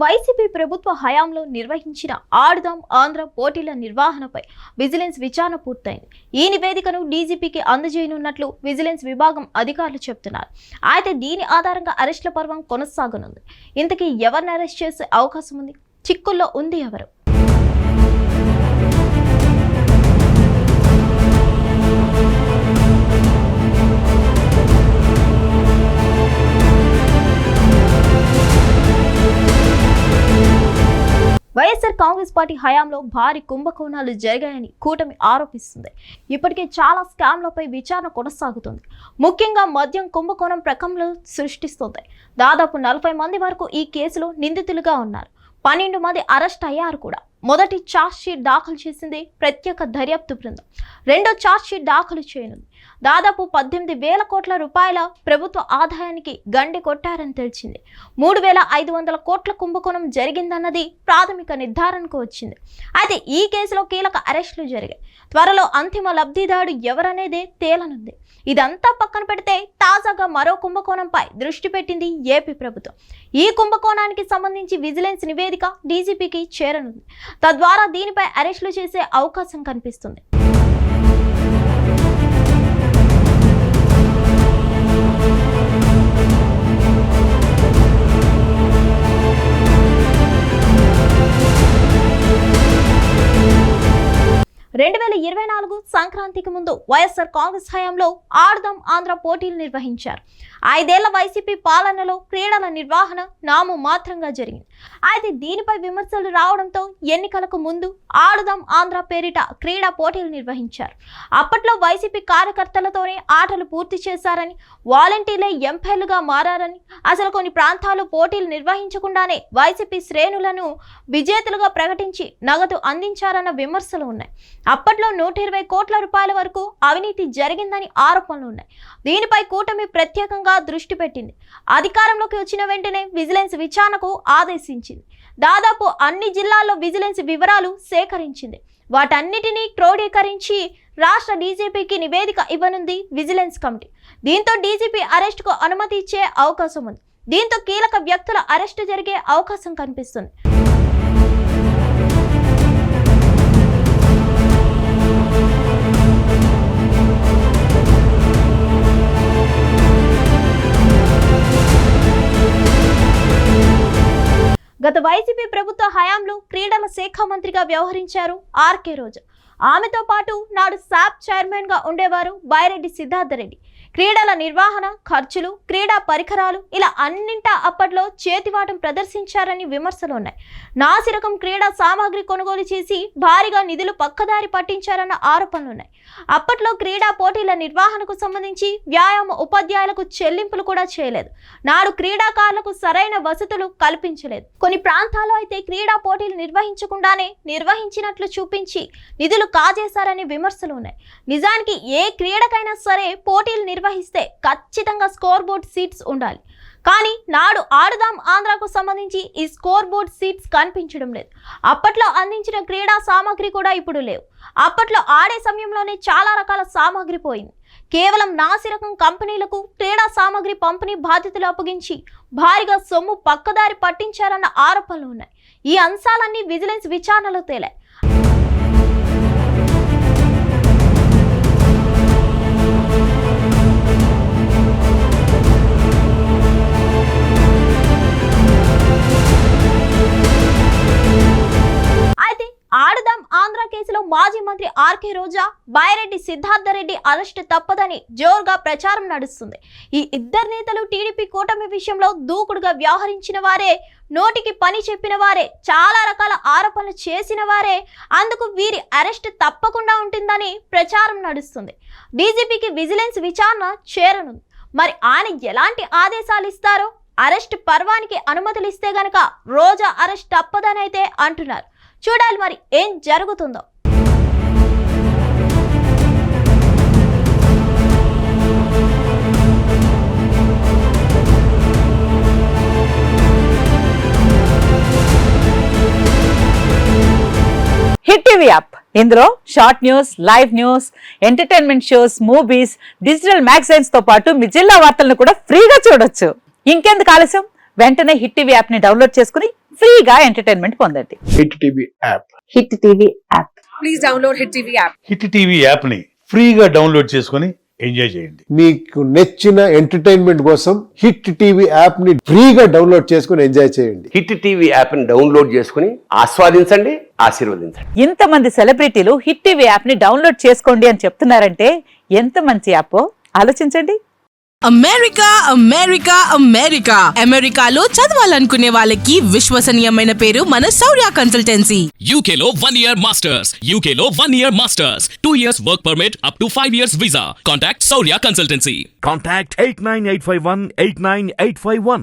YCP ప్రభుత్వ హయాంలో నిర్వహించిన ఆడుదాం ఆంధ్ర పోటీల నిర్వహణపై విజిలెన్స్ విచారణ పూర్తయింది. ఈ నివేదికను డీజీపీకి అందజేయనున్నట్లు విజిలెన్స్ విభాగం అధికారులు చెబుతున్నారు. అయితే దీని ఆధారంగా అరెస్టుల పర్వం కొనసాగనుంది. ఇంతకీ ఎవరిని అరెస్ట్ చేసే అవకాశం ఉంది? చిక్కుల్లో ఉంది ఎవరు? వైఎస్ఆర్ కాంగ్రెస్ పార్టీ హయాంలో భారీ కుంభకోణాలు జరిగాయని కూటమి ఆరోపిస్తుంది. ఇప్పటికే చాలా స్కామ్లపై విచారణ కొనసాగుతుంది. ముఖ్యంగా మద్యం కుంభకోణం ప్రకంపనలు సృష్టిస్తుంది. దాదాపు 40 మంది వరకు ఈ కేసులో నిందితులుగా ఉన్నారు. 12 మంది అరెస్ట్ అయ్యారు కూడా. మొదటి ఛార్జ్ షీట్ దాఖలు చేసింది ప్రత్యేక దర్యాప్తు బృందం. రెండో ఛార్జ్ షీట్ దాఖలు చేయనుంది. దాదాపు 18,000 కోట్ల రూపాయల ప్రభుత్వ ఆదాయానికి గండి కొట్టారని తెలిసింది. 3,500 కోట్ల కుంభకోణం జరిగిందన్నది ప్రాథమిక నిర్ధారణకు వచ్చింది. అయితే ఈ కేసులో కీలక అరెస్టులు జరిగాయి. త్వరలో అంతిమ లబ్ధిదారుడు ఎవరనేదే తేలనుంది. ఇదంతా పక్కన పెడితే తాజాగా మరో కుంభకోణంపై దృష్టి పెట్టింది ఏపీ ప్రభుత్వం. ఈ కుంభకోణానికి సంబంధించి విజిలెన్స్ నివేదిక డీజీపీకి చేరనుంది. తద్వారా దీనిపై అరెస్టులు చేసే అవకాశం కనిపిస్తుంది. సంక్రాంతికి ముందు వైఎస్ఆర్ కాంగ్రెస్ హయాంలో ఆడుదాం ఆంధ్ర పోటీలు నిర్వహించారు. 5 ఏళ్ల వైసీపీ పాలనలో క్రీడల నిర్వహణ నాము మాత్రంగా జరిగింది. అయితే దీనిపై విమర్శలు రావడంతో ఎన్నికలకు ముందు ఆడుదాం ఆంధ్ర పేరిట క్రీడా పోటీలు నిర్వహించారు. అప్పట్లో వైసీపీ కార్యకర్తలతోనే ఆటలు పూర్తి చేశారని, వాలంటీర్లే ఎంపైర్లుగా మారారని, అసలు కొన్ని ప్రాంతాలు పోటీలు నిర్వహించకుండానే వైసీపీ శ్రేణులను విజేతలుగా ప్రకటించి నగదు అందించారన్న విమర్శలు ఉన్నాయి. అప్పట్లో 120 కోట్ల రూపాయల వరకు అవినీతి జరిగిందని ఆరోపణలు ఉన్నాయి. దీనిపై కూటమి ప్రత్యేకంగా దృష్టి పెట్టింది. అధికారంలోకి వచ్చిన వెంటనే విజిలెన్స్ విచారణకు ఆదేశించింది. దాదాపు అన్ని జిల్లాల్లో విజిలెన్స్ వివరాలు సేకరించింది. వాటన్నిటినీ క్రోడీకరించి రాష్ట్ర డీజీపీకి నివేదిక ఇవ్వనుంది విజిలెన్స్ కమిటీ. దీంతో డీజీపీ అరెస్టుకు అనుమతి ఇచ్చే అవకాశం ఉంది. దీంతో కీలక వ్యక్తుల అరెస్టు జరిగే అవకాశం కనిపిస్తుంది. గత వైసీపీ ప్రభుత్వ హయాంలో క్రీడల శాఖ మంత్రిగా వ్యవహరించారు ఆర్కే రోజా. ఆమెతో పాటు నాడు సాప్ చైర్మన్ గా ఉండేవారు బైరెడ్డి సిద్ధార్థరెడ్డి. క్రీడల నిర్వహణ, ఖర్చులు, క్రీడా పరికరాలు ఇలా అన్నింటా అప్పట్లో చేతివాటం ప్రదర్శించారని విమర్శలు ఉన్నాయి. నాసిరకం క్రీడా సామాగ్రి కొనుగోలు చేసి భారీగా నిధులు పక్కదారి పట్టించారన్న ఆరోపణలు ఉన్నాయి. అప్పట్లో క్రీడా పోటీల నిర్వహణకు సంబంధించి వ్యాయామ ఉపాధ్యాయులకు చెల్లింపులు కూడా చేయలేదు. నాడు క్రీడాకారులకు సరైన వసతులు కల్పించలేదు. కొన్ని ప్రాంతాల్లో అయితే క్రీడా పోటీలు నిర్వహించకుండానే నిర్వహించినట్లు చూపించి నిధులు కాజేశారని విమర్శలు ఉన్నాయి. నిజానికి ఏ క్రీడకైనా సరే పోటీలు నిర్వహిస్తే ఖచ్చితంగా స్కోర్ బోర్డ్ సీట్స్ ఉండాలి. కానీ నాడు ఆడుదాం ఆంధ్రాకు సంబంధించి ఈ స్కోర్ బోర్డ్ సీట్స్ కనిపించడం లేదు. అప్పట్లో అందించిన క్రీడా సామాగ్రి కూడా ఇప్పుడు లేవు. అప్పట్లో ఆడే సమయంలోనే చాలా రకాల సామాగ్రి పోయింది. కేవలం నాసిరకం కంపెనీలకు క్రీడా సామాగ్రి పంపిణీ బాధ్యతలు అప్పగించి భారీగా సొమ్ము పక్కదారి పట్టించారన్న ఆరోపణలు ఉన్నాయి. ఈ అంశాలన్నీ విజిలెన్స్ విచారణలో తేలాయి. ఆడుదాం ఆంధ్ర కేసులో మాజీ మంత్రి ఆర్కే రోజా, బైరెడ్డి సిద్ధార్థరెడ్డి అరెస్టు తప్పదని జోరుగా ప్రచారం నడుస్తుంది. ఈ ఇద్దరు నేతలు టీడీపీ కూటమి విషయంలో దూకుడుగా వ్యవహరించిన వారే, నోటికి పని చెప్పిన వారే, చాలా రకాల ఆరోపణలు చేసిన వారే. అందుకు వీరి అరెస్టు తప్పకుండా ఉంటుందని ప్రచారం నడుస్తుంది. డీజీపీకి విజిలెన్స్ విచారణ చేరనుంది. మరి ఆయన ఎలాంటి ఆదేశాలు ఇస్తారో, అరెస్టు పర్వానికి అనుమతులు ఇస్తే గనక రోజా అరెస్ట్ తప్పదని అయితే అంటున్నారు. చూడాలి మరి ఏం జరుగుతుందో. హిట్ టీవీ యాప్, ఇందులో short news, live news, entertainment shows, movies, digital magazines తో పాటు మీ జిల్లా వార్తలను కూడా ఫ్రీగా చూడొచ్చు. ఇంకెందుకు ఆలస్యం, వెంటనే హిట్ టీవీ యాప్ ని డౌన్లోడ్ చేసుకుని ఫ్రీగా ఎంటర్టైన్మెంట్ పొందండి. Hit TV app. Hit TV app. Please download Hit TV app. Hit TV యాప్ని ఫ్రీగా డౌన్లోడ్ చేసుకొని ఎంజాయ్ చేయండి. మీకు నచ్చిన ఎంటర్టైన్మెంట్ కోసం హిట్ టీవీ యాప్ ని ఫ్రీగా డౌన్లోడ్ చేసుకుని ఎంజాయ్ చేయండి. హిట్ టీవీ యాప్ని డౌన్లోడ్ చేసుకుని ఆస్వాదించండి, ఆశీర్వదించండి. ఇంతమంది సెలబ్రిటీలు హిట్ టీవీ యాప్ ని డౌన్లోడ్ చేసుకోండి అని చెప్తున్నారంటే ఎంత మంచి యాప్ ఆలోచించండి. అమెరికా అమెరికా అమెరికా అమెరికాలో చదవాలనుకునే వాళ్ళకి విశ్వసనీయమైన పేరు మన శౌర్య consultancy. UK Law 1 Year Masters. UK Law 1 Year Masters. 2 years work permit up to 5 years visa. Contact Saurya Consultancy. Contact 89851 89851.